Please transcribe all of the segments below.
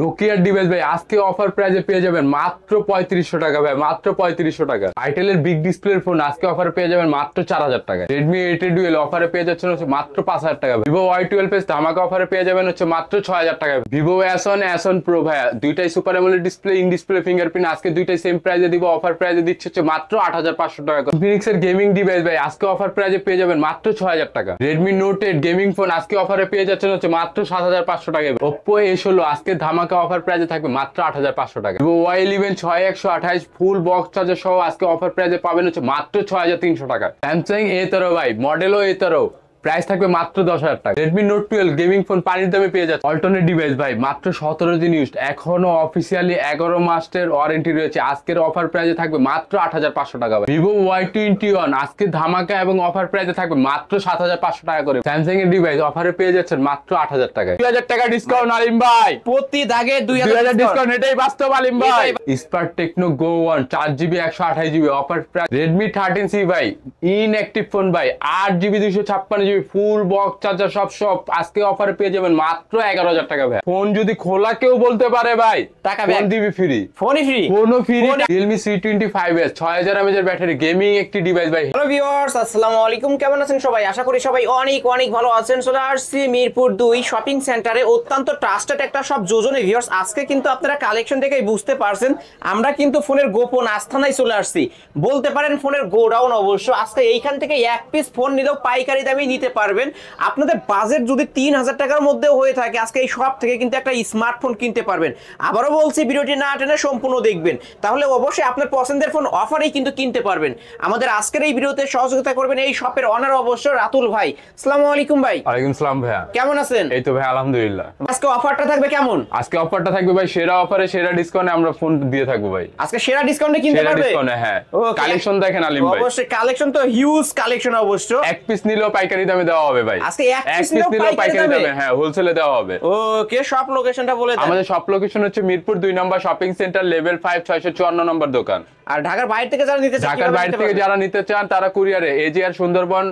নোকিয়ার device ভাই আজকে offer প্রাইসে পেয়ে যাবেন মাত্র 3500 টাকা ভাই, মাত্র 3500 টাকা। আইটেলের বিগ ডিসপ্লের ফোন আজকে অফারে পেয়ে যাবেন মাত্র 4000 টাকা। রেডমি 8 ডুয়েল অফারে পেয়ে যাচ্ছেন হচ্ছে মাত্র 5000 টাকা। ভিভো Y12 ধামাকা অফারে পেয়ে যাবেন হচ্ছে মাত্র 6000 টাকা। ভিভো S1 Pro ভাই দুইটাই super AMOLED display, in display fingerprint, আজকে দুইটাই সেম প্রাইসে দিব। অফার প্রাইসে দিচ্ছে হচ্ছে মাত্র 8500 টাকা। ইনফিনিক্স এর গেমিং ডিভাইস ভাই আজকে অফার প্রাইসে পেয়ে যাবেন মাত্র 6000 টাকা। রেডমি নোট 8 গেমিং ফোন আজকে অফারে পেয়ে যাচ্ছেন হচ্ছে মাত্র 7500 টাকা। Oppo A16 আজকে ধামাকা অফার প্রাইসে থাকবে মাত্র 8500 টাকা। Vivo Y11 6128 full box charger সহ আজকে অফার প্রাইসে পাবেন হচ্ছে মাত্র 6300 টাকা। Samsung A13 ভাই মডেলও A13 প্রাইস থাকবে মাত্র 10000 টাকা। Redmi Note 12 গেমিং ফোন পানির দামে পেয়ে যাচ্ছে। অল্টারনেট ডিভাইস ভাই মাত্র 17 দিন ইউজড, এখনো অফিসিয়ালি 11 মাসের ওয়ারেন্টি রয়েছে। আজকের অফার প্রাইসে থাকবে মাত্র 8500 টাকা। Vivo Y21 আজকে ধামাকা এবং অফার প্রাইসে থাকবে মাত্র 7500 টাকা করে। Samsung এর ডিভাইস অফারে পেয়ে যাচ্ছেন মাত্র 8000 টাকা। 2000 টাকা ডিসকাউন্ট আলিম ভাই, প্রতি দাগে 2000 ডিসকাউন্ট, এটাই বাস্তব আলিম ভাই। Spark Techno Go 1 4GB 128GB offer price. Redmi 13C ভাই ইনঅ্যাকটিভ ফোন ভাই 8GB 256GB full box charger সব আজকে অফারে পেয়ে যাবেন মাত্র 11000 টাকা ভাই। ফোন যদি খোলা কেউ বলতে পারে ভাই টাকা ফোন দিবি ফ্রি, ফোনই ফ্রি, ফোনও ফ্রি। Realme C25s 6000 mAh এর ব্যাটারি গেমিং একটি ডিভাইস ভাই। হ্যালো ভিউয়ার্স, আসসালামু আলাইকুম, কেমন আছেন সবাই? আশা করি সবাই অনেক অনেক ভালো আছেন। চলে আসছি মিরপুর 2 শপিং সেন্টারে, অত্যন্ত ট্রাস্টেড একটা সব যোজনে। ভিউয়ার্স আজকে কিন্তু আপনারা কালেকশন দেখেই বুঝতে পারছেন আমরা কিন্তু ফোনের গোপন আস্থানায় চলে আসছি, বলতে পারেন ফোনের গোডাউন। অবশ্য আজকে এইখান থেকে এক পিস ফোন নিলেও পাইকারি দামে নিতে পারবেন। আপনাদের বাজেট যদি 3000 টাকার মধ্যে হয়ে থাকে আজকে এই শপ থেকে কিন্তু একটা স্মার্টফোন কিনতে পারবেন। আবারও বলছি ভিডিওটি না টেনে সম্পূর্ণ দেখবেন, তাহলে অবশ্যই আপনার পছন্দের ফোন অফারেই কিন্তু কিনতে পারবেন। আমাদের আজকের এই ভিডিওতে সহযোগিতা করবেন এই শপের অনার অবশ্য রাতুল ভাই। আসসালামু আলাইকুম ভাই। ওয়ালাইকুম সালাম ভাইয়া, কেমন আছেন? এই তো ভাই আলহামদুলিল্লাহ। আজকে অফারটা থাকবে কেমন? আজকে অফারটা থাকবে ভাই সেরা অফারে সেরা ডিসকাউন্টে আমরা ফোন দিয়ে থাকবো ভাই। আজকে সেরা ডিসকাউন্টে কিনতে পারবে? সেরা ডিসকাউন্টে, হ্যাঁ। কালেকশন দেখেন আলিম ভাই, অবশ্যই কালেকশন তো হিউজ কালেকশন। অবশ্য এক পিস নিলেও পাইকারি দামে দেওয়া হবে ভাই। আজকে এক পিস নিলেও পাইকারি দামে, হ্যাঁ, হোলসেলে দেওয়া হবে। ওকে, শপ লোকেশনটা বলে দেন। আমাদের শপ লোকেশন হচ্ছে মিরপুর 2 নম্বর শপিং সেন্টার, লেভেল 5 654 নম্বর দোকান। আর ঢাকার বাইরে থেকে যারা নিতে চান, ঢাকার বাইরে থেকে যারা নিতে চান তারা কুরিয়ারে এজিআর সুন্দরবন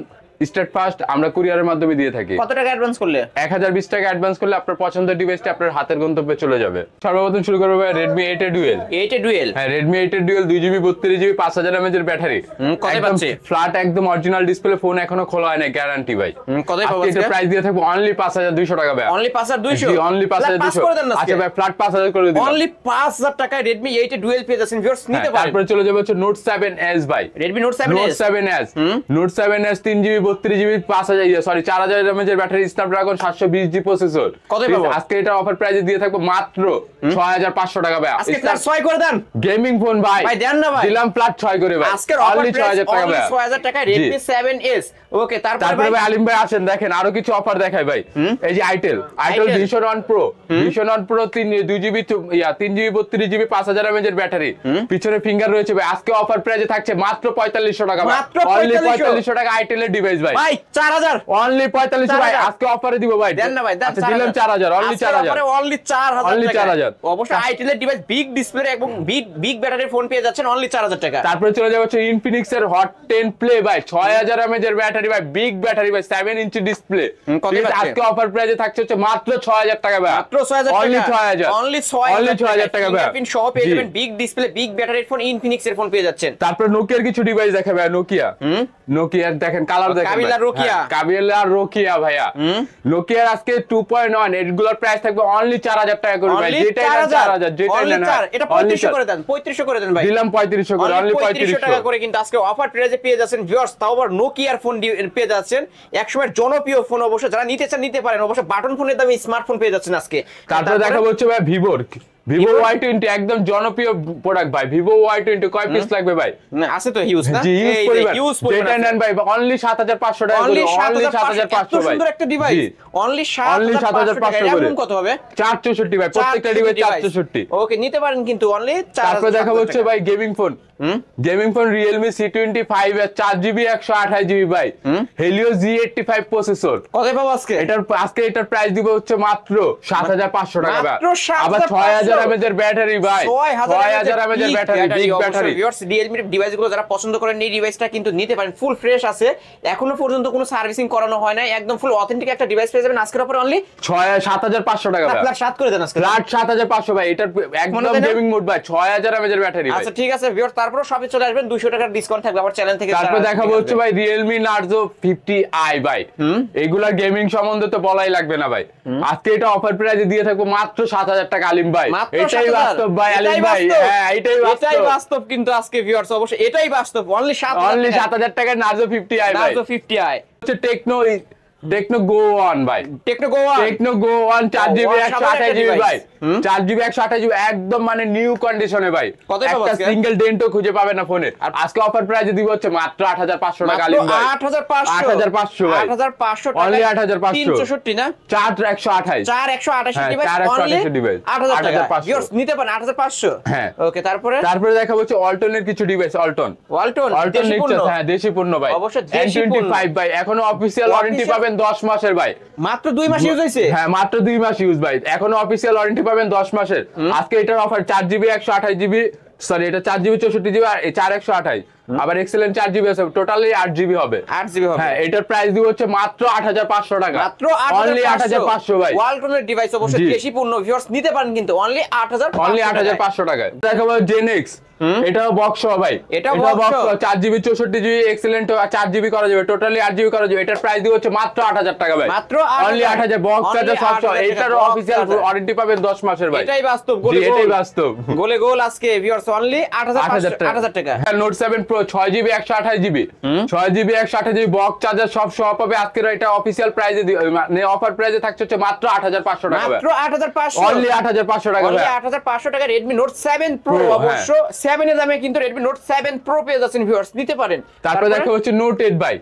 স্টেট ফার্স্ট আমরা কুরিয়ারের মাধ্যমে দিয়ে থাকি। কত টাকা অ্যাডভান্স করলে? 1020 টাকা অ্যাডভান্স করলে আপনার পছন্দের ডিভাইসটি আপনার হাতের গন্তব্যে চলে যাবে। সর্বপ্রথম শুরু করব ভাই Redmi 8 ডুয়েল। 8 ডুয়েল, হ্যাঁ, Redmi 8 dual 2GB 32GB 5000 mAh এর ব্যাটারি। কত পাচ্ছে? ফ্ল্যাট একদম অরিজিনাল ডিসপ্লে, ফোন এখনো খোলা হয় না, গ্যারান্টি ভাই। কত পাবো? আজকে প্রাইস দিয়ে থাকবো অনলি 5200 টাকা ভাই। অনলি 5200? জি অনলি 5200। আচ্ছা ভাই ফ্ল্যাট 5000 করে দিন। অনলি 5000 টাকায় Redmi 8 ডুয়েল পেয়ে যাচ্ছেন ভিউয়ার্স, নিতে পারেন। তারপরে চলে যাবে হচ্ছে Note 7s ভাই। Redmi Note 7s, Note 7s 3GB 32GB 4000 mAh এর ব্যাটারি, স্ন্যাপড্রাগন 720G প্রসেসর। কত পাবো? আজকে এটা অফার প্রাইসে দিয়ে থাকবো মাত্র 6500 টাকা ভাই। আজকে প্লাস 6 করে দেন। গেমিং ফোন ভাই দেন না ভাই, দিলাম প্লাস 6 করে ভাই। আজকে অনলি 6000 টাকা ভাই, 6000 টাকায় Redmi 7s। ওকে, তারপরে ভাই আলিম ভাই আসেন দেখেন আরো কিছু অফার দেখাই ভাই। এই যে itel Vision One Pro, Vision One Pro 2GB 3GB 32GB 5000 mAh এর ব্যাটারি, পিছনে ফিঙ্গার রয়েছে ভাই। আজকে অফার প্রাইসে থাকছে মাত্র 4500 টাকা ভাই। অনলি 4500 টাকা আইটেলের ডিভাইস ভাই। 4000, অনলি 4500 ভাই, আজকে অফারে দিব ভাই। দেন না ভাই, দেন। আচ্ছা দিলাম 4000, অনলি 4000, অনলি 4000, অনলি 4000। অবশ্যই আইটেলের ডিভাইস বিগ ডিসপ্লে এবং বিগ ব্যাটারির ফোন পেয়ে যাচ্ছেন অনলি 4000 টাকা। তারপরে চলে যাবে হচ্ছে ইনফিনিক্স এর হট 10 প্লে ভাই 6000 mAh এর ব্যাটারি ভাই, বিগ ব্যাটারি ভাই, 7 ইঞ্চি ডিসপ্লে। আজকে অফার প্রাইসে থাকছে হচ্ছে মাত্র 6000 টাকা ভাই। মাত্র 6000 টাকা, অনলি 6000, অনলি 6000 টাকা ভাই। পিন সহ পেয়ে যাবেন বিগ ডিসপ্লে বিগ ব্যাটারির ফোন, ইনফিনিক্স এর ফোন পেয়ে যাচ্ছেন। তারপর নোকিয়ার কিছু ডিভাইস দেখাবে নোকিয়ার দেখেন কালার দেখেন, কাবিলা রোকিয়া ভাইয়া। নোকিয়ার আজকে 2.1 এগুলোর প্রাইস থাকবে অনলি 4000 টাকা করে ভাই। যেটা 4000, যেটা নেন এটা 3500 করে দেন, 3500 করে দেন ভাই। দিলাম 3500 করে, অনলি 3500 টাকা করে কিন্তু আজকে অফার প্রাইসে পেয়ে যাচ্ছেন ভিউয়ার্স। তাও আবার নোকিয়ার ফোন পেয়ে যাচ্ছেন, একসময় জনপ্রিয় ফোন। অবশ্য যারা নিতে চান নিতে পারেন, অবশ্য বাটন ফোনের দামে স্মার্টফোন পেয়ে যাচ্ছেন আজকে। তারপরে দেখাবো হচ্ছে ভাই Vivo Y20 একদম জনপ্রিয় প্রোডাক্ট ভাই। Vivo Y20 কয় পিস লাগবে ভাই? না আছে তো হিউজ না, হিউজ যেটা নেন ভাই অনলি 7500 টাকা করে, অনলি 7500 ভাই। সুন্দর একটা ডিভাইস অনলি 7500 টাকা। এরকম কত হবে? 464 ভাই, প্রত্যেকটা ডিভাইস 464। ওকে, নিতে পারেন কিন্তু অনলি 4000। তারপর দেখাবো হচ্ছে ভাই gaming phone Realme C25 4GB 128GB ভাই, Helio G85 প্রসেসর। কত পাবো আজকে? এটার প্রাইস দিব হচ্ছে মাত্র 7500 টাকা ভাই। আবার 6000 mAh এর ব্যাটারি ভাই, 6000 mAh এর battery, big battery. Viewers Realme ডিভাইসগুলো যারা পছন্দ করেন এই ডিভাইসটা কিন্তু নিতে পারেন, ফুল ফ্রেশ আছে, এখনো পর্যন্ত কোনো সার্ভিসিং করানো হয় না, একদম ফুল অথেন্টিক একটা ডিভাইস পেয়ে যাবেন আজকের অফারে অনলি 7500 টাকা ভাই, ফ্ল্যাট 7 করে দেন আজকে, ফ্ল্যাট 7500 ভাই। এটা একদম গেমিং মোড ভাই, 6000 mAh এর ব্যাটারি ভাই। আচ্ছা ঠিক আছে ভিউয়ার্স, তারপরে সবে চলে আসবেন, 200 টাকার ডিসকাউন্ট থাকবে আমার চ্যানেল থেকে। তারপর দেখাবো হচ্ছে ভাই Realme Narzo 50i ভাই, এগুলা গেমিং সম্বন্ধে তো বলাই লাগবে না ভাই। আজকে এটা অফার প্রাইসে দিয়ে থাকবো মাত্র 7000 টাকা আলিম ভাই, এটাই বাস্তব ভাই আলিম ভাই, হ্যাঁ এটাই বাস্তব কিন্তু আজকে ভিউয়ার্স অবশ্যই এটাই বাস্তব, অনলি 7000 টাকার Narzo 50i ভাই। Narzo 50i হচ্ছে টেকনো গো 1 ভাই, টেকনো গো 1 4GB 128GB ভাই, 4GB 128GB একদম মানে নিউ কন্ডিশনে ভাই, একটা সিঙ্গেল ডেন্টও খুঁজে পাবে না ফোনে। আর আজকে অফার প্রাইসে দিব হচ্ছে মাত্র 8500 টাকা আলিম ভাই, 8500 ভাই, 8500 টাকা, অনলি 8500, 364 না 4128, 4128 ডিভাইস, অনলি 8000 টাকা ভিউয়ার্স নিতে পারেন 8500। হ্যাঁ ওকে, তারপরে দেখাবো হচ্ছে অল্টনের কিছু ডিভাইস, অল্টন নিচ্ছে, হ্যাঁ দেশি পণ্য ভাই, অবশ্যই দেশি পণ্য N25 ভাই, এখনো অফিশিয়াল ওয়ারেন্টি পাবেন 10 মাসের ভাই, মাত্র 2 মাস ইউজ হইছে, হ্যাঁ মাত্র 2 মাস ইউজ ভাই, এখনো অফিশিয়াল ওয়ারেন্টি পাবেন 10 মাসের। আজকে এটার অফার 4GB 128GB, সরি এটা 4GB 64GB আর 4128, আবার এক্সেলেন্ট 4GB আছে, টোটালি 8GB হবে, 8GB হবে। হ্যাঁ এটার প্রাইস দিব হচ্ছে মাত্র 8500 টাকা, মাত্র অনলি 8500 ভাই। ওয়ালটনের ডিভাইস অবশ্যই দেশি পণ্য ভিউয়ার্স নিতে পারেন কিন্তু অনলি 8500 টাকায়। দেখাবো জেনেক্স, এটাও বক্স ভাই, এটাও box 4GB 64GB excellent 4GB করা যাবে, টোটালি 8GB করা যাবে। এটার প্রাইস দিব হচ্ছে মাত্র 8000 টাকা ভাই, মাত্র অনলি 8000, বক্স চার্জার সব সহ, এটার অফিশিয়াল ওয়ারেন্টি পাবেন 10 মাসের ভাই, এটাই বাস্তব, এটাই বাস্তব, গোল আজকে ভিউয়ার্স অনলি 8000 টাকা। হ্যাঁ note 7 pro 6GB 128GB, 6GB 128GB box charger সব সহ পাবে আজকের এটা অফিশিয়াল প্রাইসে, মানে অফার প্রাইসে থাকছে হচ্ছে মাত্র 8500 টাকা ভাই, মাত্র 8500, অনলি 8500 টাকা ভাই, 8500 টাকা Redmi Note 7 Pro, অবশ্য 7 এর দামে কিন্তু Redmi Note 7 Pro পেয়ে যাচ্ছেন ভিউয়ার্স, নিতে পারেন। তারপর দেখা হচ্ছে Note 8 ভাই,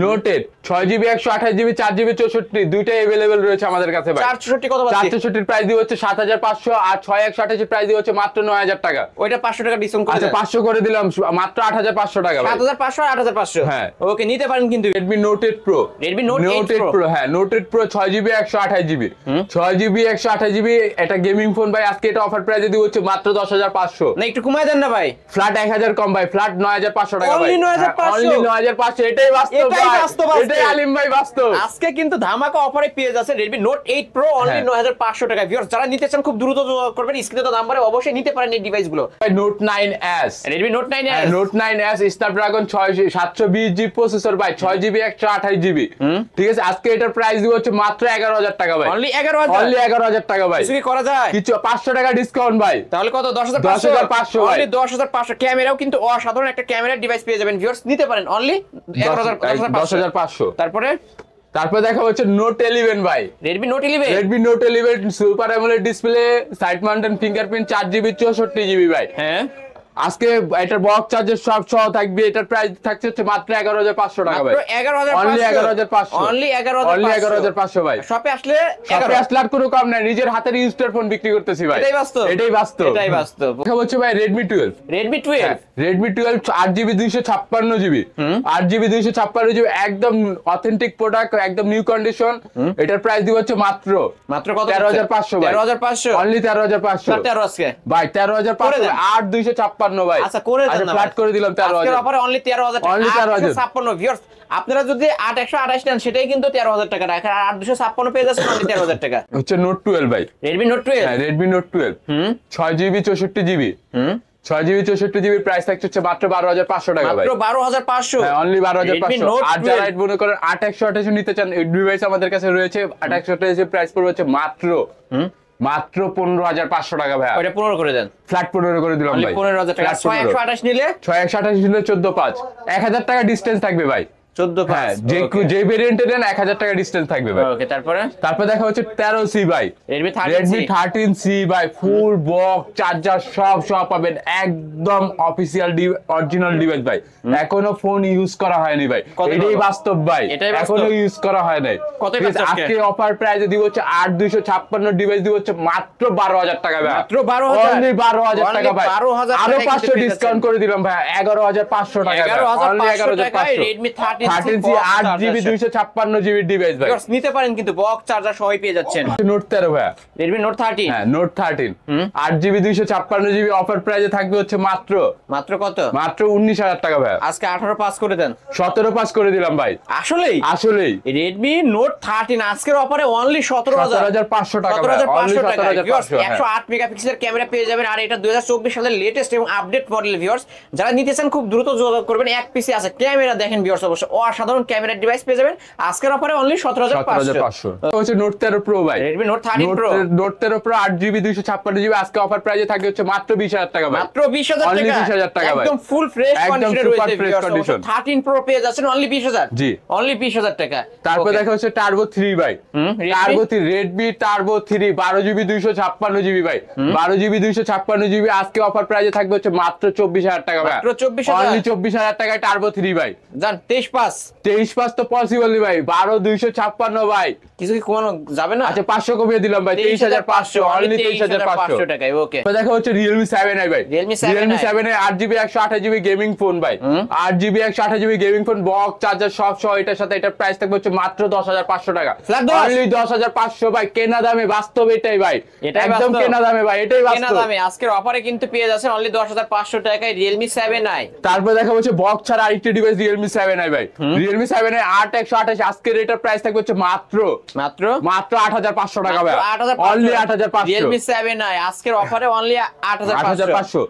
Note 8 6GB 128GB 4GB 64 দুইটাই अवेलेबल রয়েছে আমাদের কাছে ভাই। 464 কত পাচ্ছি? 464 এর প্রাইস দিয়ে হচ্ছে 7500 আর 6128 এর প্রাইস দিয়ে হচ্ছে মাত্র 9000 টাকা। ওইটা 500 টাকা ডিসকাউন্ট করে আচ্ছা 500 করে দিলাম, মাত্র 8500 টাকা ভাই। 7500 আর 8500, হ্যাঁ ওকে নিতে পারেন কিন্তু। Redmi Note 8 Pro, Redmi Note 8 Pro, হ্যাঁ Note 8 Pro 6GB 128GB, 6GB 128GB এটা গেমিং ফোন ভাই, আজকে এটা অফার প্রাইসে দিয়ে হচ্ছে মাত্র 10500, না একটু কমায় দেন না ভাই, ফ্ল্যাট 1000 কম ভাই, ফ্ল্যাট 9500 টাকা ভাই, অনলি 9500, অনলি 9500, এটাই বাস্তব ভাই, এটাই আলিম ভাই বাস্তব। আজকে কিন্তু ধামাকা অফারে পেয়ে যাচ্ছে Redmi Note 8 Pro অনলি 9500 টাকা। ভিউয়ার্স যারা নিতে চান খুব দ্রুত যোগাযোগ করবেন, স্ক্রিনে তো নাম্বারে অবশ্যই নিতে পারেন এই ডিভাইসগুলো। ভাই Note 9s, Redmi Note 9s, Note 9s Snapdragon 720GB processor ভাই, 6GB 128GB, ঠিক আছে। আজকে এটার প্রাইস দিব হচ্ছে মাত্র 11000 টাকা ভাই, অনলি 11000, অনলি 11000 টাকা ভাই। কিছু কি করা যায়? কিছু 500 টাকা ডিসকাউন্ট ভাই, তাহলে কত? 10500 ভাই, অনলি 10500। ক্যামেরাও কিন্তু অসাধারণ একটা ক্যামেরার ডিভাইস পেয়ে যাবেন ভিউয়ার্স, নিতে পারেন অনলি 10500। তারপর দেখা হচ্ছে Note 11 ভাই, Redmi Note 11, Redmi Note 11 super AMOLED display, side mountain fingerprint, 4GB 64GB ভাই। হ্যাঁ আজকে এটার বক্স চার্জার সব সহ থাকবে, এটার প্রাইস থাকছে হচ্ছে মাত্র 11500 টাকা ভাই, অনলি 11500, অনলি 11500 ভাই। শপে আসলে 11 লাখ কোনো কম নাই, নিজের হাতের ইউজড ফোন বিক্রি করতেছি ভাই, এটাই বাস্তব, এটাই বাস্তব, এটাই বাস্তব। দেখা হচ্ছে ভাই Redmi 12, Redmi 12, Redmi 12 8GB 256GB, 8GB 256GB একদম অথেন্টিক প্রোডাক্ট, একদম নিউ কন্ডিশন। এটার প্রাইস দিব হচ্ছে মাত্র কত? 13500 ভাই, 13500, অনলি 13500, 13 আজকে ভাই 13500, 8256 ভাই। আচ্ছা করে দেন না, ফ্ল্যাট করে দিলাম 13000, আজকের অফারে অনলি 13000 টাকা, অনলি 856 ভিউয়ার্স। আপনারা যদি 8128 নেন সেটাই কিন্তু 13000 টাকা রাখা, আর 8256 পেয়ে যাচ্ছেন অনলি 13000 টাকা। হচ্ছে Note 12 ভাই, Redmi Note 12, হ্যাঁ Redmi Note 12 6GB 64GB, 6GB 64GB price থাকছে মাত্র 12500 টাকা ভাই, মাত্র 12500, হ্যাঁ অনলি 12500। আর যারা 12 মনে করেন 8128 নিতে চান, এই ডিভাইস আমাদের কাছে রয়েছে। 8128 এর প্রাইস পড়বে হচ্ছে মাত্র 15500 টাকা ভাই, ওটা 15 করে দেন, ফ্ল্যাট 15 করে দিলাম ভাই, 15000 টাকা। 6128 নিলে 6128 নিলে 145, 1000 টাকা ডিসটেন্স থাকবে ভাই, 14 হ্যাঁ যে ভেরিয়েন্টে দেন 1000 টাকা ডিসটেন্স থাকবে ভাই। ওকে তারপর দেখা হচ্ছে 13C ভাই, Redmi Redmi 13C ভাই, ফুল বক্স চার্জার সব পাবেন, একদম অফিশিয়াল অরিজিনাল ডিভাইস ভাই, এখনো ফোন ইউজ করা হয়নি ভাই, এটাই বাস্তব ভাই, এখনো ইউজ করা হয় নাই। আজকে অফার প্রাইসে দিব হচ্ছে 8256 ডিভাইস দিব হচ্ছে মাত্র 12000 টাকা ভাই, মাত্র 12000, অনলি 12000 টাকা ভাই, আরো 500 ডিসকাউন্ট করে দিলাম ভাই, 11500 টাকা, only 11500। Redmi 13C 13C 8GB 256GB device ভাই। নিতে পারেন কিন্তু বক্স চার্জার সহ পেয়ে যাচ্ছেন। নোট 13 ভাই, Redmi Note 13। হ্যাঁ নোট 13 8GB 256GB অফার প্রাইসে থাকবে হচ্ছে মাত্র কত? মাত্র 19,000 টাকা ভাই। আজকে 18 পাস করে দেন। 17 পাস করে দিলাম ভাই। আসলেই Redmi Note 13 আজকের অফারে অনলি 17,500 টাকা ভাই। 17,500 টাকা। 17,500 108 মেগাপিক্সেলের ক্যামেরা পেয়ে যাবেন আর এটা 2024 সালের লেটেস্ট এবং আপডেট মডেল ভিউয়ার্স। যারা নিতেছেন খুব দ্রুত যোগাযোগ করবেন। এক পিসি আছে ক্যামেরা দেখেন ভিউয়ার্স, অবশ্য অসাধারণ ক্যামেরার ডিভাইস পেয়ে যাবেন আজকের অফারে অনলি 17,500। এটা হচ্ছে নোট 13 প্রো ভাই। Redmi Note 13 Pro note 13 pro 8GB 256GB আজকে অফার প্রাইসে থাকবে হচ্ছে মাত্র 20,000 টাকা ভাই। মাত্র 20,000 Only টাকা। 20,000 টাকা ভাই। একদম ফুল ফ্রেশ কন্ডিশনে super রয়েছে fresh ভিউয়ার্স। condition। 13 Pro পেয়ে যাচ্ছেন অনলি 20,000। জি। অনলি 20,000 টাকা। তারপর দেখা হচ্ছে টার্বো 3 ভাই। Turbo 3 Redmi turbo 3 12GB 256GB ভাই। 12GB 256GB আজকে অফার প্রাইসে থাকবে হচ্ছে মাত্র 24,000 টাকা ভাই। মাত্র 24,000। অনলি 24,000 টাকায় টার্বো 3 ভাই। জান 23 পাস 23 তো পসিবল নেই ভাই। 12,256 ভাই। কিছু কি কোনো যাবে না? আচ্ছা 500 কমিয়ে দিলাম ভাই। 23,500 অনলি 23,500 টাকায়। ওকে। তো দেখা হচ্ছে Realme 7i ভাই। Realme 7i 8GB 128GB gaming phone ভাই। 8GB 128GB gaming phone box charger সব সহ এটার সাথে এটার প্রাইস থাকবে হচ্ছে মাত্র 10,500 টাকা। অনলি 10,500 ভাই। কেনা দামে বাস্তব এটাই ভাই। একদম কেনা দামে ভাই। এটাই বাস্তব। কেনা দামে আজকের অফারে কিন্তু পেয়ে যাচ্ছেন অনলি 10,500 টাকায় Realme 7i। তারপর দেখা হচ্ছে বক্স ছাড়া আরেকটি ডিভাইস Realme 7i ভাই। Realme 7i 8 আজকের এটার প্রাইস থাকবে হচ্ছে মাত্র 8,500 টাকা ভাই। অনলি 8,500 Realme 7i আজকের অফারে অনলি 8,500।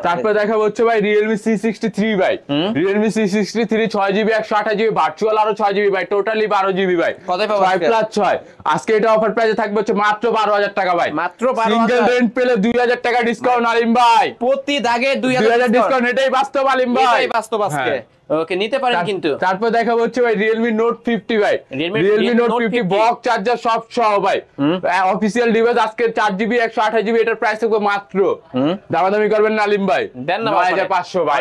তারপরে দেখা হচ্ছে ভাই Realme C63 ভাই। Realme C63 6GB 128GB virtual আরো 6GB ভাই। টোটালি 12GB ভাই। কত পাবো 6+6 আজকে এটা অফার প্রাইসে থাকবে হচ্ছে মাত্র 12,000 টাকা ভাই। মাত্র 12,000। সিঙ্গেল রেন্ট পেলে 2,000 টাকা ডিসকাউন্ট আলিম ভাই। প্রতি দাগে 2,000 ডিসকাউন্ট। এটাই বাস্তব আলিম ভাই। এটাই বাস্তব আজকে। ওকে নিতে পারেন কিন্তু। তারপর দেখা হচ্ছে ভাই Realme Note 50 ভাই। Realme Note 50 বক্স চার্জার সব সহ ভাই। অফিশিয়াল ডিভাইস আজকে 4GB 128GB এটার প্রাইস থাকবে মাত্র দামাদামি করবেন না আলিম ভাই। দেন না 9,500 ভাই।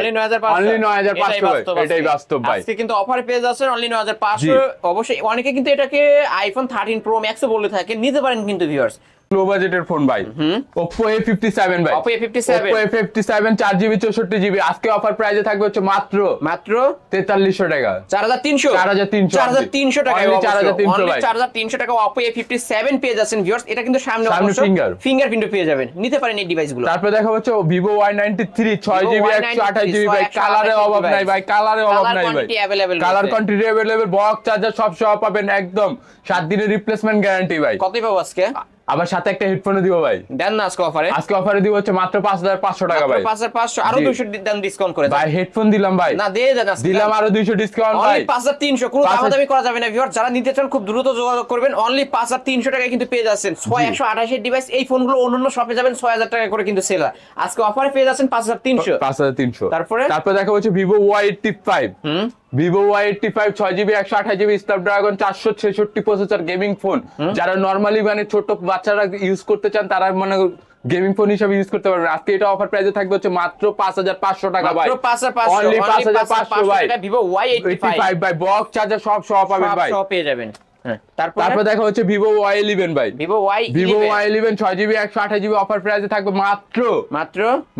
অনলি 9,500 ভাই। এটাই বাস্তব ভাই। আজকে কিন্তু অফারে পেয়ে যাচ্ছেন অনলি 9,500। অবশ্যই অনেকে কিন্তু এটাকে iPhone 13 Pro Max ও বলে থাকে। নিতে পারেন কিন্তু ভিউয়ার্স। লো বাজেটের ফোন ভাই। Oppo A57 ভাই। Oppo A57 4GB 64GB আজকে অফার প্রাইসে থাকবে হচ্ছে মাত্র 4300 টাকা। 4,300 টাকা। Only 4,300 ভাই। 4,300 টাকা Oppo A57 পেয়ে যাচ্ছেন ভিউয়ার্স। এটা কিন্তু সামনে ফিঙ্গারপ্রিন্ট পেয়ে যাবেন। নিতে পারেন এই ডিভাইসগুলো। তারপর দেখা হচ্ছে Vivo Y93 6GB 128GB ভাই। কালারে অভাব নাই ভাই। কালারে অভাব নাই ভাই। Colour quantity available box charger সব সহ পাবেন একদম 7 দিনের রিপ্লেসমেন্ট গ্যারান্টি ভাই। কতই পাবো আজকে? আবার সাথে একটা হেডফোনও দিব ভাই। দেন না আজকে অফারে। আজকে অফারে দিব হচ্ছে মাত্র 5,500 টাকা ভাই। 5,500 আরো 200 দেন ডিসকাউন্ট করে ভাই। হেডফোন দিলাম ভাই। না দিয়ে দেন আজকে। দিলাম আরো 200 ডিসকাউন্ট ভাই। অনলি 5,300 কোনো দামাদামি করা যাবে না ভিউয়ার। যারা নিতে চান খুব দ্রুত যোগাযোগ করবেন। অনলি 5,300 টাকায় কিন্তু পেয়ে যাচ্ছেন 6128 এর ডিভাইস। এই ফোনগুলো অন্যান্য শপে যাবেন 6,000 টাকা করে কিন্তু সেল হয়। আজকে অফারে পেয়ে যাচ্ছেন 5,300। তারপর দেখা হচ্ছে Vivo Y85 Vivo Y85 6GB 128GB Snapdragon 466 processor gaming phone. যারা নরমালি মানে ছোট বাচ্চারা ইউজ করতে চান তারা মানে গেমিং ফোন হিসেবে ইউজ করতে পারবেন। আজকে এটা অফার প্রাইসে থাকবে হচ্ছে মাত্র 5,500 টাকা ভাই। অনলি 5,500 ভাই। Vivo Y85 ভাই বক্স চার্জার সব সহ পাবেন ভাই। সব পেয়ে যাবেন। তারপর দেখা হচ্ছে Vivo Y11 ভাই। Vivo Y11 6GB 128GB offer প্রাইসে থাকবে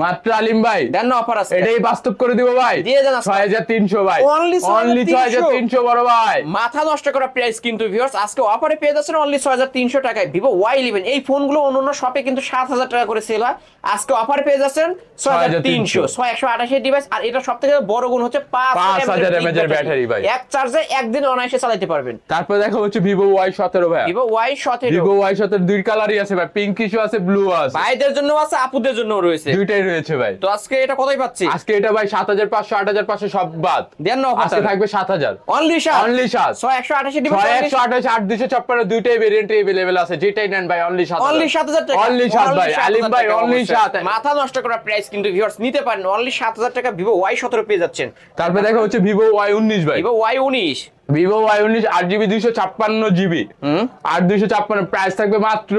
মাত্র আলিম ভাই। দেন না অফার আছে। এটাই বাস্তব করে দিব ভাই। দিয়ে দেন 6,300 ভাই। অনলি 6,300 বড় ভাই। মাথা নষ্ট করা প্রাইস কিন্তু ভিউয়ার্স। আজকে অফারে পেয়ে যাচ্ছেন অনলি 6,300 টাকায় Vivo Y11। এই ফোনগুলো অন্যান্য শপে কিন্তু 7,000 টাকা করে সেল হয়। আজকে অফারে পেয়ে যাচ্ছেন 6,300 128 এর ডিভাইস। আর এটা সবথেকে বড় গুণ হচ্ছে 5,000 mAh এর ব্যাটারি ভাই। এক চার্জে একদিন অনায়াসে চালাতে পারবেন। তারপর দেখা হচ্ছে Vivo Y17 ভাই। Vivo Y17 দুই কালারই আছে ভাই। পিঙ্কিশ আছে, ব্লু আছে। ভাইদের জন্য আছে, আপুদের জন্য রয়েছে। দুইটাই রয়েছে ভাই। তো আজকে এটা কতই পাচ্ছি? আজকে এটা ভাই 7,500 8,500 সব বাদ। দেন না অফার আজকে থাকবে 7,000। অনলি 7 128 ডিভাইস 128 8256 দুইটাই ভেরিয়েন্ট अवेलेबल আছে। যেটাই নেন ভাই অনলি 7,000। অনলি 7,000 টাকা। অনলি 7 ভাই। আলিম ভাই অনলি 7। মাথা নষ্ট করা প্রাইস কিন্তু ভিউয়ার্স। নিতে পারেন অনলি 7,000 টাকা Vivo Y17 পেয়ে যাচ্ছেন। তারপর দেখা হচ্ছে Vivo Y19 ভাই। Vivo Y19 8GB 256GB 8256 price থাকবে মাত্র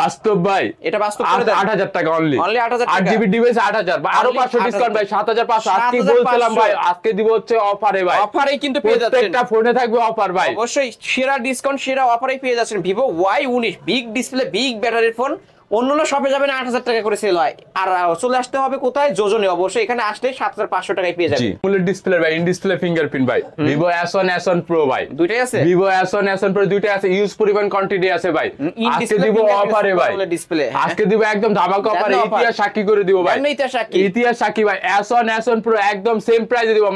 বাস্তব ভাই। এটা বাস্তব করে দেন 8,000 টাকা অনলি 8,000 টাকা। 8GB ডিভাইস 8,000 বা আরো 500 ডিসকাউন্ট ভাই 7,500। আজকে বলছিলাম ভাই আজকে দিব হচ্ছে অফারে ভাই। অফারেই কিন্তু পেয়ে যাচ্ছেন। প্রত্যেকটা ফোনে থাকবে অফার ভাই। অবশ্যই সেরা ডিসকাউন্ট সেরা অফারেই পেয়ে যাচ্ছেন Vivo Y19 big display big ব্যাটারির ফোন। অন্যান্য শপে যাবেন 8,000 টাকা করে সেল হয়, আর চলে আসতে হবে কোথায়, যোজনে। অবশ্যই এখানে আসলে 7,500 টাকায় পেয়ে যাবেন। ফুল ডিসপ্লে ভাই, ইন ডিসপ্লে ফিঙ্গারপ্রিন্ট ভাই, Vivo S1 S1 Pro ভাই, দুইটাই আছে। Vivo S1 S1 Pro দুইটাই আছে, ইউজ পরিমাণ কোয়ান্টিটি আছে ভাই। আজকে দিব অফারে ভাই, ডিসপ্লে আজকে দিব একদম ধামাকা অফারে, ইতিহাস সাক্ষী করে দিব ভাই, ইতিহাস সাক্ষী ভাই। S1 S1 Pro একদম সেম প্রাইসে দিব,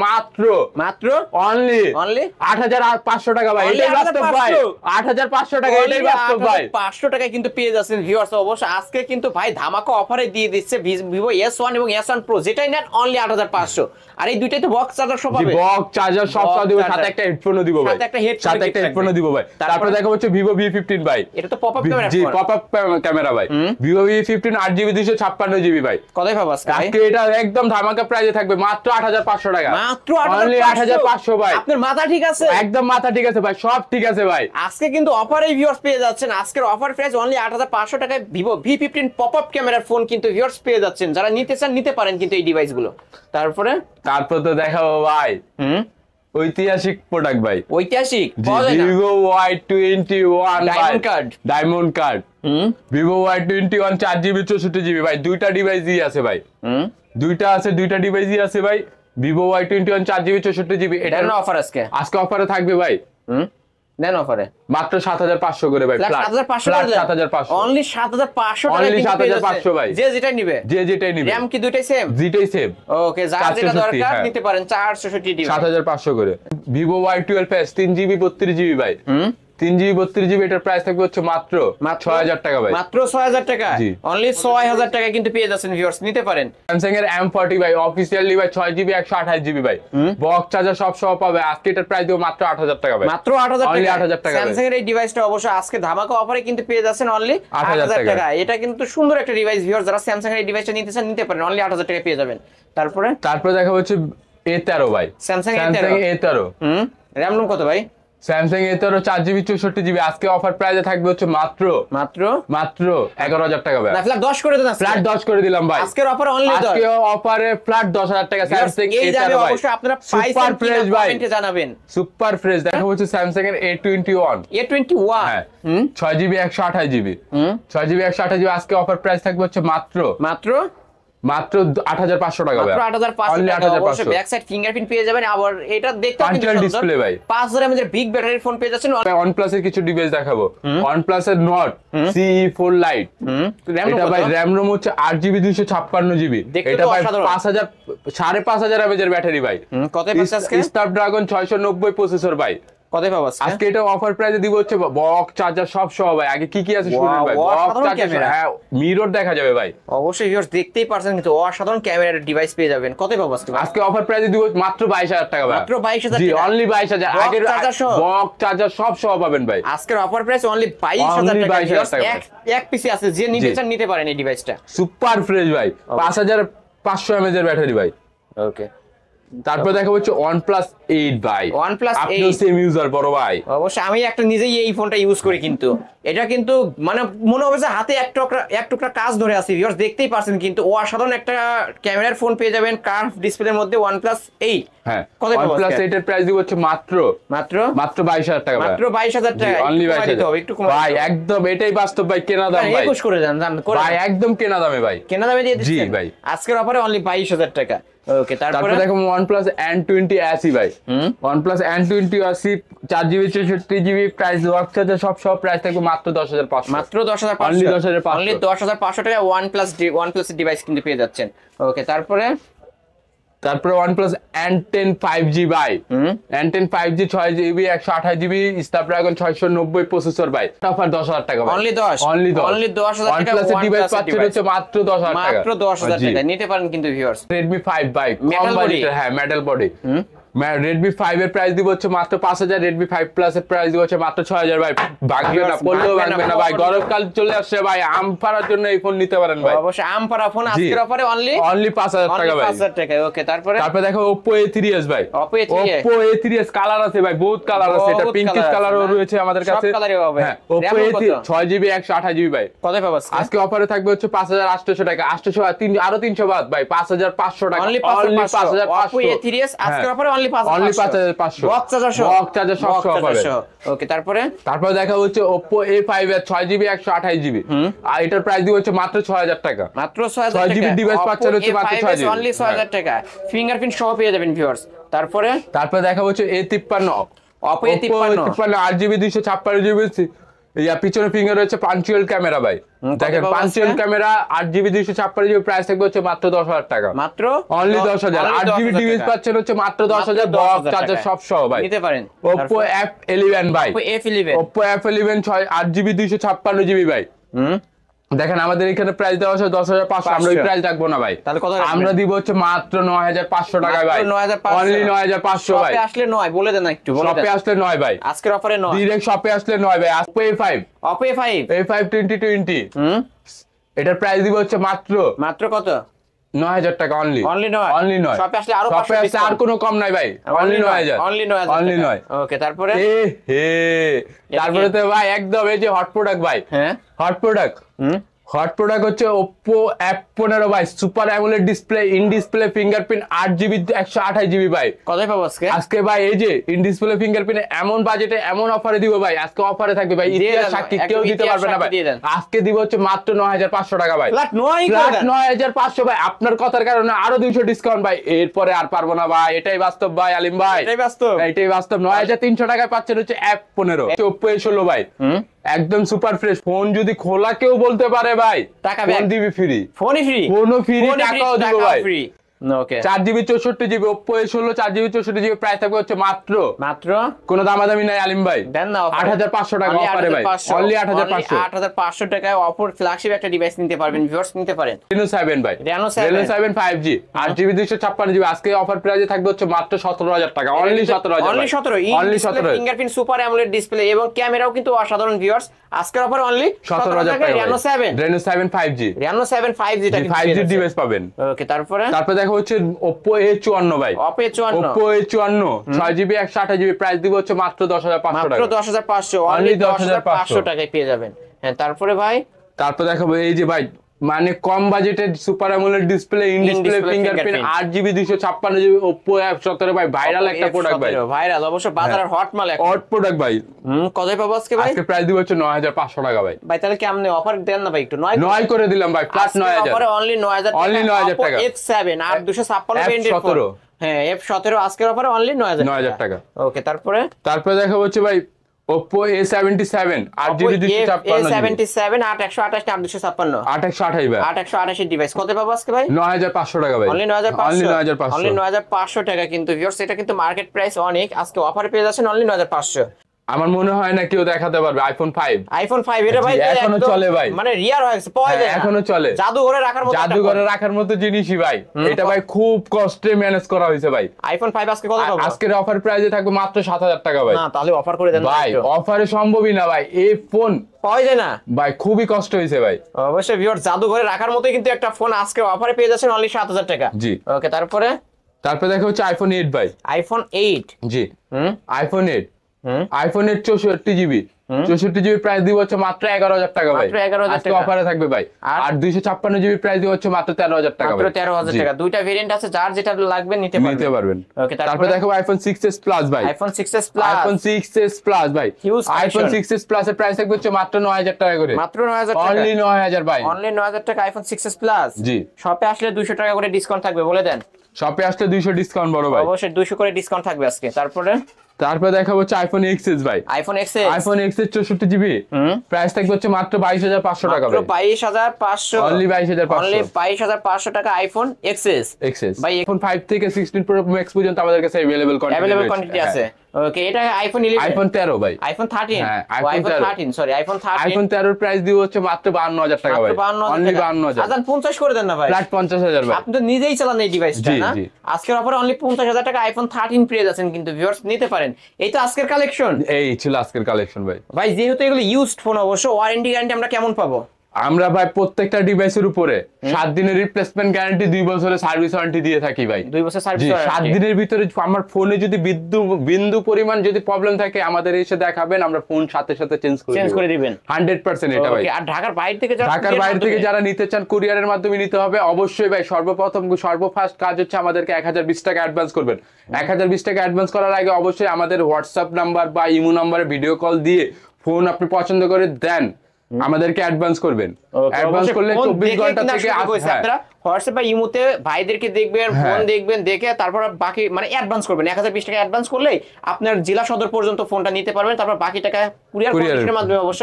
মাত্র অনলি 8,500 টাকা ভাই। এটাই বাস্তব ভাই, 8,500 টাকা, এটাই বাস্তব ভাই। 500 টাকায় কিন্তু পেয়ে যাচ্ছেন ভিউয়ার্স। অবশ্যই আজকে কিন্তু ভাই ধামাকা অফারে দিয়ে দিচ্ছে Vivo S1 এবং S1 Pro, যেটাই নেন অনলি 8,500। আর এই দুইটাই তো বক্স চার্জার সব পাবে, বক্স চার্জার সব দিব, সাথে একটা হেডফোনও দিব ভাই, সাথে একটা হেডফোনও দিব ভাই। তারপর দেখা হচ্ছে Vivo V15 ভাই, এটা তো পপআপ ক্যামেরা, জি পপআপ ক্যামেরা ভাই। Vivo V15 8GB 256GB ভাই। কতই পাবো আজকে? আজকে এটা একদম ধামাকা প্রাইসে থাকবে, মাত্র 8,500 টাকা, মাত্র অনলি 8,500 ভাই। আপনার মাথা ঠিক আছে? একদম মাথা ঠিক আছে ভাই, সব ঠিক আছে ভাই। আজকে কিন্তু অফারে ভিউয়ার্স পেয়ে যাচ্ছেন। আজকের অফার প্রাইস অনলি 8,500 টাকায় Vivo V15 পপআপ ক্যামেরার ফোন কিন্তু ভিউয়ার্স পেয়ে যাচ্ছেন। যারা নিতে চান নিতে পারেন কিন্তু এই ডিভাইসগুলো। তারপর তো দেখাবো ভাই ঐতিহাসিক প্রোডাক্ট ভাই, ঐতিহাসিক Vivo Y21 diamond card, Vivo Y21 4GB 64GB ভাই। দুইটা ডিভাইসই আছে ভাই, দুইটা ডিভাইসই আছে ভাই। Vivo Y21 4GB 64GB, এটা অফার আজকে অফারে থাকবে ভাই। দেন অফারে মাত্র 7,500 করে ভাই, 7,500 অনলি 7,500 টাকা, অনলি 7,500 ভাই। যে যেটাই নিবে, র‍্যাম কি দুইটাই সেম? দুইটাই সেম। ওকে, যার যেটা দরকার নিতে পারেন। 460 ডিভাইস 7,500 করে। Vivo Y12s 3GB 32GB ভাই, 3GB 32GB, এটার প্রাইস থাকবে হচ্ছে মাত্র 6,000 টাকা ভাই, মাত্র 6,000 টাকা, অনলি 6,000 টাকা কিন্তু পেয়ে যাচ্ছেন ভিউয়ার্স, নিতে পারেন। Samsung এর M40 ভাই, অফিশিয়ালি ভাই 6GB 128GB ভাই, বক্স চার্জার সব সহ পাবে। আজকে এটার প্রাইস দেব মাত্র 8,000 টাকা ভাই, মাত্র 8,000 টাকা। 8,000 টাকা। Samsung এর এই ডিভাইসটা অবশ্য আজকে ধামাকা অফারে কিন্তু পেয়ে যাচ্ছেন অনলি 8,000 টাকা। এটা কিন্তু সুন্দর একটা ডিভাইস ভিউয়ার্স, যারা Samsung এর এই ডিভাইসটা নিতে চান নিতে পারেন, অনলি 8,000 টাকা পেয়ে যাবেন। তারপর দেখা হচ্ছে A13 ভাই, Samsung A13 র‍্যাম রুম কত ভাই? Samsung A13 4GB 64GB, আজকে অফার প্রাইসে থাকবে হচ্ছে মাত্র 11,000 টাকা ভাই। ফ্ল্যাট 10 করে দেন, ফ্ল্যাট 10 করে দিলাম ভাই। আজকের অফার অনলি 10, আজকে অফারে ফ্ল্যাট 10,000 টাকা Samsung A13 ভাই। অবশ্যই আপনারা পাইছেন কিনা কমেন্টে জানাবেন। Super fresh. দেখা হচ্ছে Samsung এর A21 হ্যাঁ 6GB 128GB, 6GB 128GB, আজকে অফার প্রাইস থাকবে হচ্ছে মাত্র 8,500 টাকা ভাই, মাত্র 8,500 টাকা। অবশ্যই ব্যাক সাইড ফিঙ্গারপ্রিন্ট পেয়ে যাবেন। আবার এটা দেখতেও কিন্তু সুন্দর ডিসপ্লে ভাই, 5000 mAh এর বিগ ব্যাটারির ফোন পেয়ে যাচ্ছেন। OnePlus এর কিছু ডিভাইস দেখাবো। OnePlus এর Nord CE4 Lite, এটা ভাই র‍্যাম রোম হচ্ছে 8GB 256GB, এটা ভাই 5,000 5,500 mAh এর ব্যাটারি ভাই। কত পাচ্ছে আজকে? Snapdragon 690 প্রসেসর ভাই। কত পাবো আজকে? এটা অফার প্রাইসে দিব হচ্ছে বক্স চার্জার সব সহ ভাই। আগে কি আছে শুনুন ভাই, বক্স চার্জার, হ্যাঁ মিরর দেখা যাবে ভাই। অবশ্যই ভিউয়ার্স দেখতেই পারছেন কিন্তু অসাধারণ ক্যামেরার ডিভাইস পেয়ে যাবেন। কত পাবো আজকে অফার প্রাইসে দিব মাত্র 22,000 টাকা ভাই, মাত্র 22,000 জি টাকা, অনলি 22,000। আগের বক্স চার্জার সব সহ পাবেন ভাই। আজকের অফার প্রাইস অনলি 22,000 টাকা। এক পিসি আছে, যে নিতে চান নিতে পারেন এই ডিভাইসটা। সুপার ফ্রেশ ভাই, 5,500 mAh এর ব্যাটারি ভাই। ওকে, তারপর দেখা হচ্ছে OnePlus 8 ভাই। OnePlus 8 আপনিও সেম ইউজার বড় ভাই। অবশ্যই আমি একটা নিজেই এই ফোনটা ইউজ করি, কিন্তু এটা কিন্তু মানে মনে হবে যে হাতে এক টুকরা কাজ ধরে আছে ভিউয়ার্স, দেখতেই পারছেন কিন্তু অসাধারণ একটা ক্যামেরার ফোন পেয়ে যাবেন কার্ভ ডিসপ্লের মধ্যে OnePlus 8। হ্যাঁ, OnePlus 8 এর প্রাইস দিব হচ্ছে মাত্র 22,000 টাকা ভাই, মাত্র 22,000 টাকা। অনলি 22,000 একটু কমাই ভাই, একদম এটাই বাস্তব ভাই, কেনা দাম ভাই। 21 করে দেন ভাই, একদম কেনা দামে ভাই, কেনা দামে দিয়ে দিচ্ছেন। জি ভাই, আজকের অফারে অনলি 22,000 টাকা। ওকে, তারপরে দেখো OnePlus N20 SE ভাই, OnePlus N20 SE 4GB 64GB, price work charger সব প্রাইস থাকবে মাত্র 10,500, মাত্র 10,500, অনলি 10,500, অনলি 10,500 টাকা OnePlus এর ডিভাইস কিন্তু পেয়ে যাচ্ছেন। ওকে, তারপরে OnePlus N10 5G ভাই, N10 5G 6GB 128GB, Snapdragon 690 processor ভাই। অফার 10,000 টাকা ভাই, অনলি 10,000 টাকা। OnePlus এর ডিভাইস পাচ্ছেন হচ্ছে মাত্র 10,000 টাকা, মাত্র 10,000 টাকা নিতে পারেন কিন্তু ভিউয়ার্স। Redmi 5 ভাই, কম বাজেটের, হ্যাঁ মেটাল বডি। Redmi 5 এর প্রাইস দিব হচ্ছে মাত্র 5,000, Redmi 5 Plus এর প্রাইস দিব হচ্ছে মাত্র 6,000 ভাই। ভাগবে না, পড়লেও ভাগবে না ভাই। গরমকাল চলে আসছে ভাই, আম পাড়ার জন্য এই ফোন নিতে পারেন ভাই। অবশ্যই আম পাড়া ফোন আজকের অফারে অনলি 5,000 টাকা ভাই, 5,000 টাকা। ওকে, তারপরে দেখো Oppo A3s ভাই, Oppo A3s কালার আছে ভাই, বহুত কালার আছে, এটা পিঙ্কিশ কালারও রয়েছে আমাদের কাছে। সব কালারই হবে। হ্যাঁ, Oppo A3 6GB 128GB ভাই। কত পাবো আজকে অফারে থাকবে হচ্ছে 5,800 টাকা, 800 আরো 300 বাদ ভাই, 5,500 টাকা, অনলি 5,500 Oppo A3s আজকের অফারে অনলি অনলি 5500 বক্স চার্জার সহ বক্স চার্জার সব সহ পাবেন। ওকে তারপরে দেখা হচ্ছে Oppo A5 এর 6GB 128GB আর এটার প্রাইস দিব হচ্ছে মাত্র 6000 টাকা। মাত্র 6000 টাকা 6GB ডিভাইস পাচ্ছেন হচ্ছে মাত্র 6GB অনলি 6000 টাকা ফিঙ্গারপ্রিন্ট সহ পেয়ে যাবেন ভিউয়ার্স। তারপরে দেখা হচ্ছে A53 Oppo A53 8GB 256GB ইয়া পিছনে ফিঙ্গার রয়েছে পাঞ্চুয়াল ক্যামেরা ভাই। দেখেন punctual camera 8GB 256GB price থাকবে হচ্ছে মাত্র 10000 টাকা। মাত্র অনলি 10000 8GB ডিভাইস পাচ্ছেন হচ্ছে মাত্র 10000 বক্স চার্জার সব সহ ভাই নিতে পারেন। Oppo F11 ভাই Oppo F11 8GB 256GB ভাই। দেখেন আমাদের এখানে প্রাইস দেওয়া আছে 10500 আমরা ওই প্রাইস রাখবো না ভাই। তাহলে কত আমরা দিব হচ্ছে মাত্র 9500 টাকায় ভাই। অনলি 9500 ভাই। শপে আসলে 9 বলে দেন একটু বলে দেন। শপে আসলে 9 ভাই। আজকের অফারে 9 ডাইরেক্ট শপে আসলে 9 ভাই। Oppo A5 A5 2020 এটার প্রাইস দিব হচ্ছে মাত্র কত 9000 টাকা অনলি 9 শপে আসলে আরো 500 শপে আসলে আর কোনো কম নাই ভাই অনলি 9000 অনলি 9 ওকে তারপরে তারপরে তো ভাই একদম এই যে হট প্রোডাক্ট ভাই হ্যাঁ হট প্রোডাক্ট হচ্ছে Oppo F15 ভাই super AMOLED display in display fingerprint 8GB 128GB ভাই। কতই পাবো আজকে ভাই এই যে ইন ডিসপ্লে ফিঙ্গারপ্রিন্ট এমন বাজেটে এমন অফারে দিব ভাই। আজকে অফারে থাকবে ভাই ইতিহাস সাক্ষী কেউ দিতে পারবে না ভাই। আজকে দিব হচ্ছে মাত্র 9500 টাকা ভাই। ফ্ল্যাট 9500 ভাই। আপনার কথার কারণে আরো 200 ডিসকাউন্ট ভাই। এরপরে আর পারবো না ভাই। এটাই বাস্তব ভাই আলিম ভাই। এটাই বাস্তব 9300 টাকায় পাচ্ছেন হচ্ছে F15 Oppo A16 ভাই একদম সুপার ফ্রেশ ফোন যদি খোলা কেউ বলতে পারে ভাই টাকা ফোন দিবি ফ্রি ফোনই ফ্রি টাকাও দিব ভাই। Free okay 4GB 64GB Oppo A16 4GB 64GB price থাকবে হচ্ছে মাত্র কোনো দামাদামি নাই আলিম ভাই। দেন না 8500 টাকা অফারে ভাই অনলি 8500 টাকায় অফার ফ্ল্যাগশিপ একটা ডিভাইস নিতে পারবেন ভিউয়ার্স নিতে পারেন। Reno 7 ভাই Reno 7 5G 8GB 256GB আজকে অফার প্রাইসে থাকবে হচ্ছে মাত্র 17000 টাকা only 17000 only 17 fingerprint super AMOLED display এবং ক্যামেরাও কিন্তু অসাধারণ ভিউয়ার্স আজকের অফার অনলি 17000 টাকা Reno 7 5G Reno 7 5G টা 5G ডিভাইস পাবেন। ওকে তারপরে দেখো হচ্ছে Oppo A54 ভাই Oppo A54 6GB 128GB price দিব হচ্ছে মাত্র 10500 টাকা মাত্র 10500 অনলি 10500 টাকায় পেয়ে যাবেন। হ্যাঁ তারপরে ভাই দেখাবো এই যে ভাই মানে কম বাজেটের super AMOLED display in display fingerprint 8GB 256GB Oppo F17 ভাই ভাইরাল একটা প্রোডাক্ট ভাই ভাইরাল অবশ্য বাজারের হট মাল একটা হট প্রোডাক্ট ভাই। কতই পাবো আজকে ভাই? আজকে প্রাইস দিব হচ্ছে 9500 টাকা ভাই। তাহলে কি আপনি অফার দেন না ভাই একটু 9 করে দিলাম ভাই প্লাস 9000 অফারে অনলি 9000 টাকা F7 আর 256 ভেরিয়েন্ট ফোন হ্যাঁ F17 আজকের অফারে অনলি 9000 টাকা। ওকে তারপরে দেখাবো হচ্ছে ভাই Oppo A77 8GB 256GB 828 ভাই 828 ডিভাইস কত পাবো আজকে ভাই? 9500 টাকা ভাই অনলি 9500 টাকা কিন্তু ভিউয়ার্স এটা কিন্তু মার্কেট প্রাইস অনেক আজকে অফারে পেয়ে যাচ্ছেন অনলি 9500। আমার মনে হয় না কেউ দেখাতে পারবে আইফোন 5 এটা ভাই এখনো চলে ভাই মানে রিয়ার হয়ে গেছে পাওয়া যায় এখনো চলে জাদুঘরে রাখার মতো জিনিসই ভাই। এটা ভাই খুব কষ্টে ম্যানেজ করা হয়েছে ভাই। আইফোন 5 আজকে কত পাবো? আজকের অফার প্রাইসে থাকবে মাত্র 7000 টাকা ভাই। না তাহলে অফার করে দেন ভাই অফারে সম্ভবই না ভাই এই ফোন পাওয়া যায় না ভাই খুবই কষ্ট হয়েছে ভাই। অবশ্যই ভিউয়ার্স জাদুঘরে রাখার মতোই কিন্তু একটা ফোন আজকে অফারে পেয়ে যাচ্ছেন অনলি 7000 টাকা। জি ওকে তারপরে দেখা হচ্ছে আইফোন 8 ভাই আইফোন 8 জি আইফোন 8 64GB প্রাইস দিব হচ্ছে মাত্র 11000 টাকা ভাই। আজকে অফারে থাকবে ভাই আর 256GB প্রাইস দিব হচ্ছে মাত্র 13000 টাকা ভাই। মাত্র 13000 টাকা দুইটা ভেরিয়েন্ট আছে যার যেটা লাগবে নিতে পারবেন। ওকে তারপরে দেখো আইফোন 6s প্লাস ভাই আইফোন 6s প্লাস ভাই আইফোন 6s প্লাস এর প্রাইস থাকবে হচ্ছে মাত্র 9000 টাকা করে মাত্র 9000 টাকা অনলি 9000 ভাই অনলি 9000 টাকা আইফোন 6s প্লাস। জি শপে আসলে 200 টাকা করে ডিসকাউন্ট থাকবে বলে দেন। শপে আসলে 200 ডিসকাউন্ট বড় ভাই অবশ্যই 200 করে ডিসকাউন্ট থাকবে আজকে। তারপরে দেখাবো হচ্ছে আইফোন XS ভাই আইফোন XS 64GB প্রাইস থাকবে হচ্ছে মাত্র 22500 টাকা ভাই 22500 অনলি 22500 টাকা আইফোন XS ভাই এখন 5 থেকে 16 প্রো ম্যাক্স পর্যন্ত আমাদের কাছে अवेलेबल কোয়ান্টিটি আছে। ওকে এটা আইফোন 11 আইফোন 13 ভাই আইফোন 13 হ্যাঁ আইফোন 13 আইফোন 13 এর প্রাইস দিব হচ্ছে মাত্র 52000 টাকা ভাই অনলি 52000 আজান 50 করে দেন না ভাই ফ্ল্যাট 50000 ভাই আপনি তো নিজেই চালান এই ডিভাইসটা না আজকের অফারে অনলি 50000 টাকা আইফোন 13 পেয়ে যাচ্ছেন কিন্তু ভিউয়ার্স নিতে পারেন। এই তো আজকের কালেকশন এই ছিল আজকের কালেকশন ভাই যেহেতু এগুলো ইউজড ফোন অবশ্য ওয়ারেন্টি গ্যারান্টি আমরা কেমন পাবো? আমরা ভাই প্রত্যেকটা ডিভাইসের উপরে 7 দিনের রিপ্লেসমেন্ট গ্যারান্টি, 2 বছরের সার্ভিস ওয়ারেন্টি দিয়ে থাকি ভাই। 2 বছর সার্ভিস জি, ওয়ারেন্টি। 7 দিনের ভিতরে আমার ফোনে যদি বিন্দু পরিমাণ যদি প্রবলেম থাকে আমাদের এসে দেখাবেন, আমরা ফোন সাথে সাথে চেঞ্জ করে দিবেন 100% এটা ভাই। ওকে, আর ঢাকার বাইরে থেকে যারা ঢাকার বাইরে থেকে যারা নিতে চান কুরিয়ারের মাধ্যমে নিতে হবে অবশ্যই ভাই। সর্বফার্স্ট কাজ হচ্ছে আমাদেরকে 1020 টাকা অ্যাডভান্স করবেন। 1020 টাকা অ্যাডভান্স করার আগে অবশ্যই আমাদের হোয়াটসঅ্যাপ নাম্বার বা ইমো নাম্বারে ভিডিও কল দিয়ে ফোন আপনি পছন্দ করে দেন, আমাদেরকে অ্যাডভান্স করবেন। অ্যাডভান্স করলে 24 ঘন্টা থেকে আপনারা হোয়াটসঅ্যাপ বা ইমোতে ভাইদেরকে দেখবেন, ফোন দেখবেন, দেখে তারপর বাকি মানে অ্যাডভান্স করবেন। 1020 টাকা অ্যাডভান্স করলেই আপনার জেলা সদর পর্যন্ত ফোনটা নিতে পারবেন। তারপর বাকি টাকা কুরিয়ারের মাধ্যমে অবশ্য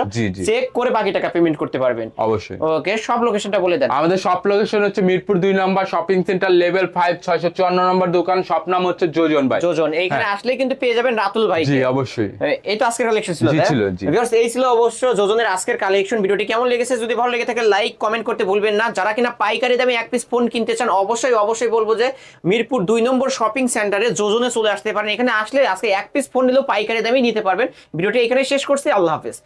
চেক করে বাকি টাকা পেমেন্ট করতে পারবেন অবশ্যই। ওকে, সব লোকেশনটা বলে দেন। আমাদের সব লোকেশন হচ্ছে মিরপুর 2 নম্বর শপিং সেন্টার, লেভেল 5, 654 নম্বর দোকান। সব নাম হচ্ছে যোজন ভাই। যোজন, এইখানে আসলে কিন্তু পেয়ে যাবেন রাতুল ভাই। জি অবশ্যই। এই তো আজকের কালেকশন ছিল। জি ছিল, জি। ভিউয়ার্স, এই ছিল অবশ্য যোজনের আজকের কালেকশন। ভিডিওটি কেমন লেগেছে যদি ভালো লেগে থাকে লাইক কমেন্ট করতে ভুলবেন না। যারা কিনা পাইকারি দামে এক পিস ফোন কিনতে চান অবশ্যই বলবো যে মিরপুর 2 নম্বর শপিং সেন্টারে যোজনে চলে আসতে পারেন। এখানে আসলে আজকে এক পিস ফোন নিলেও পাইকারি দামে নিতে পারবেন। ভিডিওটি এখানে শেষ করছি। আল্লাহ হাফেজ।